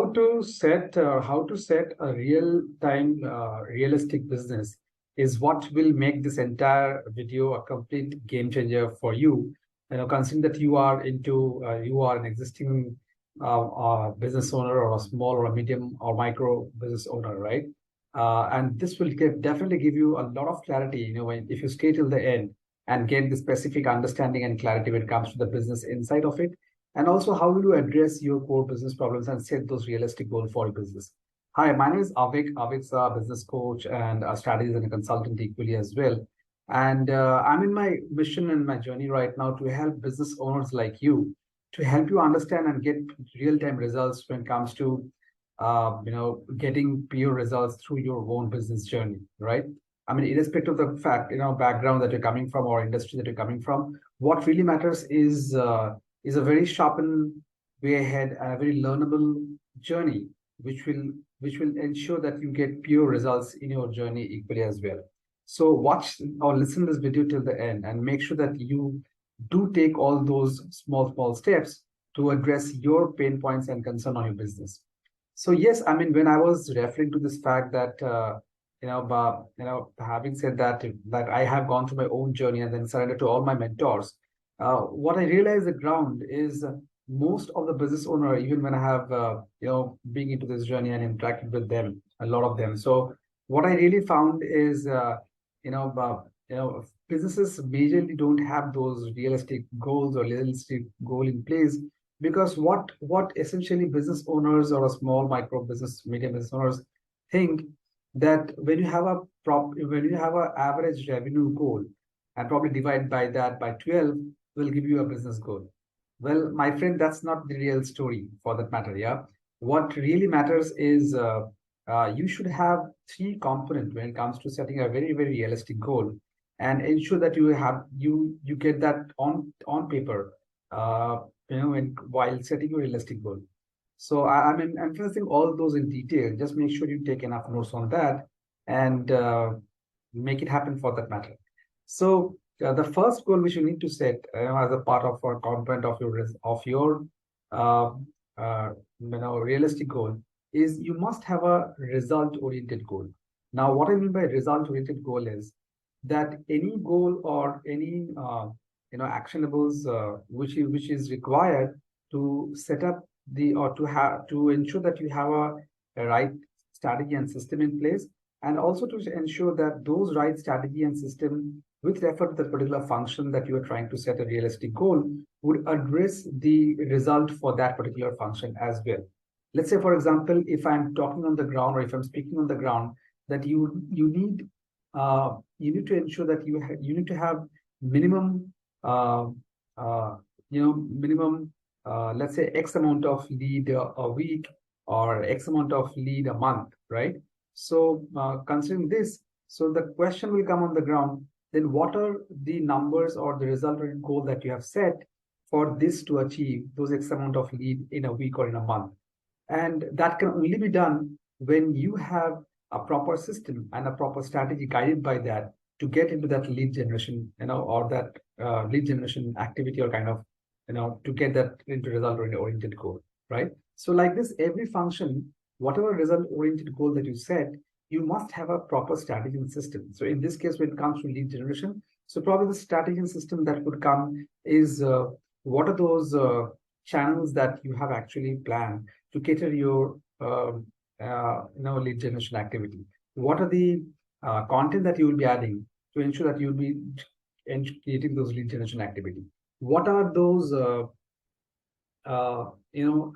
how to set a real-time realistic business is what will make this entire video a complete game changer for you. Considering that you are an existing business owner or a small or a medium or micro business owner, right? And this will definitely give you a lot of clarity. If you stay till the end and get the specific understanding and clarity when it comes to the business inside of it, and also how will you address your core business problems and set those realistic goals for your business. Hi, my name is Avik. Avik's a business coach and a strategist and a consultant equally as well. And I'm in my mission and my journey right now to help business owners like you to help you understand and get real-time results when it comes to getting pure results through your own business journey, right? I mean, irrespective of the fact, background that you're coming from or industry that you're coming from, what really matters is a very sharpened way ahead and a very learnable journey, which will ensure that you get pure results in your journey equally as well. So watch or listen to this video till the end and make sure that you do take all those small steps to address your pain points and concern on your business. So yes, I mean, when I was referring to this fact that having said that I have gone through my own journey and then surrendered to all my mentors, what I realized the ground is most of the business owner, even when I have being into this journey and interacted with them, a lot of them. So what I really found is businesses majorly don't have those realistic goals or realistic goal in place, because what essentially business owners or a small micro business, medium business owners think that when you have a average revenue goal and probably divide by that by 12 will give you a business goal. Well, my friend, that's not the real story for that matter. Yeah, what really matters is you should have three components when it comes to setting a very realistic goal, and ensure that you get that on paper. While setting a realistic goal. So I'm emphasizing all those in detail. Just make sure you take enough notes on that and make it happen for that matter. So the first goal which you need to set as a part of a component of your realistic goal is you must have a result-oriented goal. Now, what I mean by result-oriented goal is that any goal or any actionables which is required to set up to ensure that you have a right strategy and system in place, and also to ensure that those right strategy and system with refer to the particular function that you are trying to set a realistic goal would address the result for that particular function as well. Let's say, for example, if I'm talking on the ground or if I'm speaking on the ground, that you need to ensure that you need to have minimum let's say X amount of lead a week or X amount of lead a month, right? So considering this, so the question will come on the ground, then what are the numbers or the resultant goal that you have set for this to achieve those X amount of lead in a week or in a month? And that can only be done when you have a proper system and a proper strategy guided by that to get into that lead generation, or that lead generation activity, or kind of, to get that into result-oriented goal, right? So like this, every function, whatever result-oriented goal that you set, you must have a proper strategy and system. So in this case, when it comes to lead generation, so probably the strategy and system that would come is what are those channels that you have actually planned to cater your lead generation activity? What are the content that you will be adding to ensure that you'll be creating those lead generation activity? What are those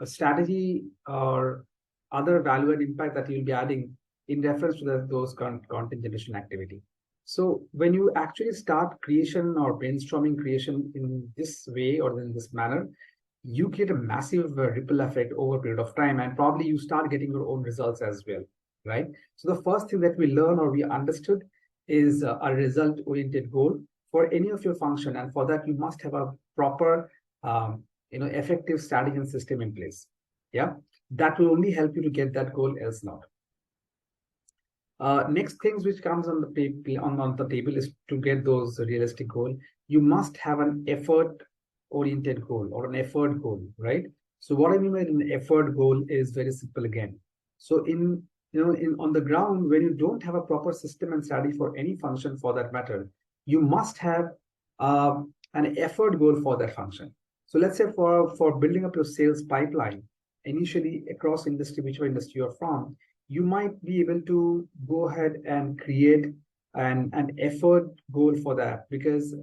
strategy or other value and impact that you'll be adding in reference to those content generation activity? So when you actually start creation or brainstorming creation in this way or in this manner, you get a massive ripple effect over a period of time, and probably you start getting your own results as well, right? So the first thing that we learn or we understood is a result-oriented goal for any of your function, and for that you must have a proper, effective strategy and system in place. Yeah, that will only help you to get that goal, else not. Next things which comes on the table is to get those realistic goal. You must have an effort-oriented goal or an effort goal, right? So what I mean by an effort goal is very simple again. So on the ground, when you don't have a proper system and strategy for any function for that matter, you must have an effort goal for that function. So let's say for building up your sales pipeline, initially across industry, whichever industry you're from, you might be able to go ahead and create an effort goal for that, because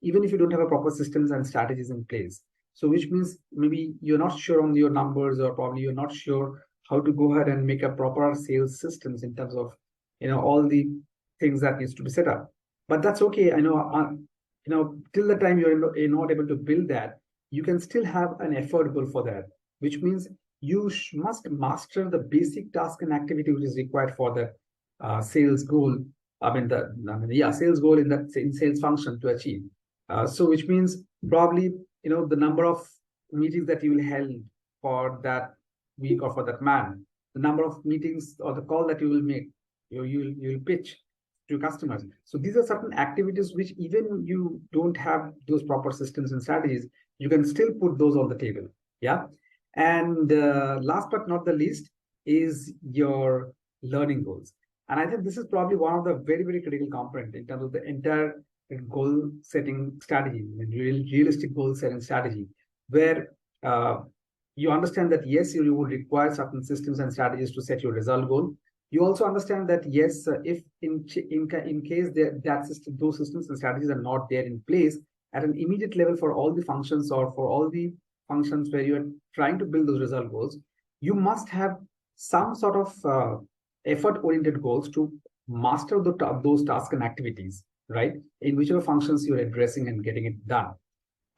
even if you don't have a proper systems and strategies in place, so which means maybe you're not sure on your numbers, or probably you're not sure how to go ahead and make a proper sales systems in terms of all the things that needs to be set up. But that's okay. I know till the time you're not able to build that, you can still have an effort goal for that, which means you must master the basic task and activity which is required for the sales goal. Sales goal in sales function to achieve. So which means probably the number of meetings that you will held for that week or for that man, the number of meetings or the call that you will make, you'll pitch to customers. So these are certain activities which, even you don't have those proper systems and strategies, you can still put those on the table. Yeah. And last but not the least is your learning goals. And I think this is probably one of the very, very critical component in terms of the entire goal setting strategy, realistic goal setting strategy, where you understand that yes, you will require certain systems and strategies to set your result goal. You also understand that yes, if in case those systems and strategies are not there in place at an immediate level for all the functions, or for all the functions where you are trying to build those result goals, you must have some sort of effort-oriented goals to master those tasks and activities, right? In whichever functions you're addressing and getting it done.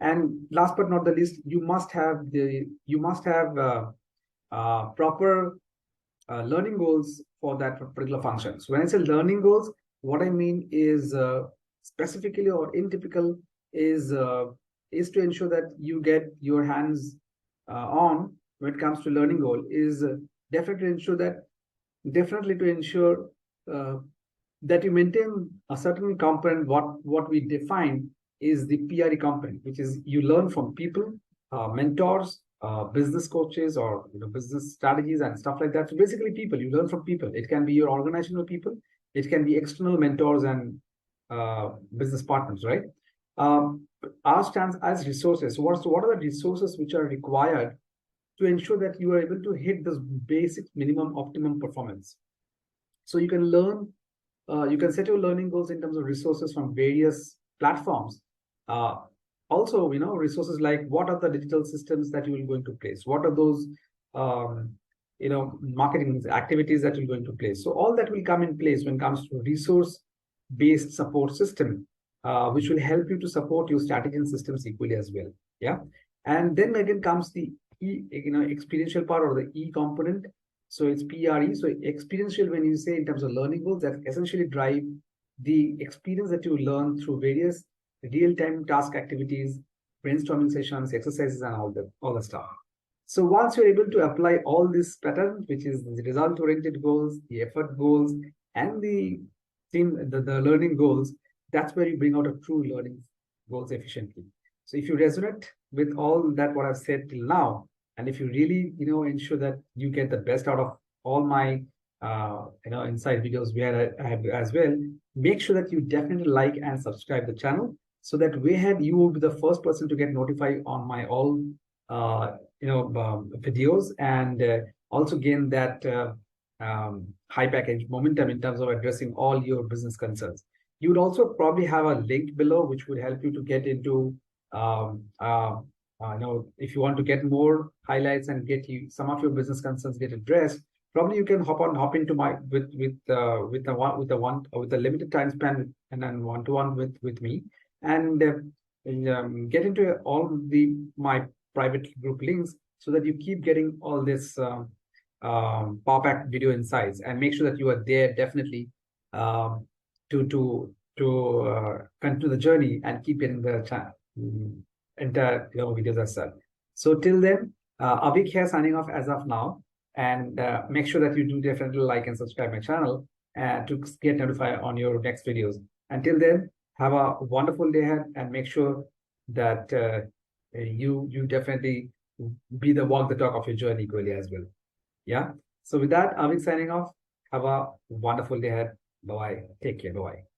And last but not the least, you must have proper learning goals for that particular function. So when I say learning goals, what I mean is specifically or in typical is to ensure that you get your hands on when it comes to learning goal, is definitely to ensure that you maintain a certain component. What we define is the PRE component, which is you learn from people, mentors, business coaches, or business strategies and stuff like that. So basically, people, you learn from people. It can be your organizational people, it can be external mentors and business partners, right? Our stance as resources. So what are the resources which are required to ensure that you are able to hit this basic minimum optimum performance? So you can learn, you can set your learning goals in terms of resources from various platforms. Also, resources like what are the digital systems that you will going to place? What are those, marketing activities that you're going to place? So all that will come in place when it comes to resource-based support system, which will help you to support your strategy and systems equally as well. Yeah. And then again comes the experiential part, or the E component. So it's PRE. So experiential, when you say in terms of learning goals, that essentially drive the experience that you learn through various real-time task activities, brainstorming sessions, exercises, and all the stuff. So once you're able to apply all these patterns, which is the result-oriented goals, the effort goals, and the learning goals, that's where you bring out a true learning goals efficiently. So if you resonate with all that what I've said till now, and if you really ensure that you get the best out of all my inside videos where I have as well, make sure that you definitely like and subscribe the channel, so that way ahead you will be the first person to get notified on my all videos, and also gain that high package momentum in terms of addressing all your business concerns. You would also probably have a link below which would help you to get into if you want to get more highlights and get some of your business concerns get addressed, probably you can hop into my with the limited time span and then one-to-one with me, and get into all my private group links, so that you keep getting all this pop-up video insights, and make sure that you are there definitely to continue the journey and keep getting the entire videos as well. So till then, Avik here signing off as of now, and make sure that you do definitely like and subscribe my channel to get notified on your next videos. Until then, have a wonderful day ahead, and make sure that you definitely be the walk the talk of your journey equally as well. Yeah. So with that, I'll be signing off. Have a wonderful day ahead. Bye bye. Take care. Bye bye.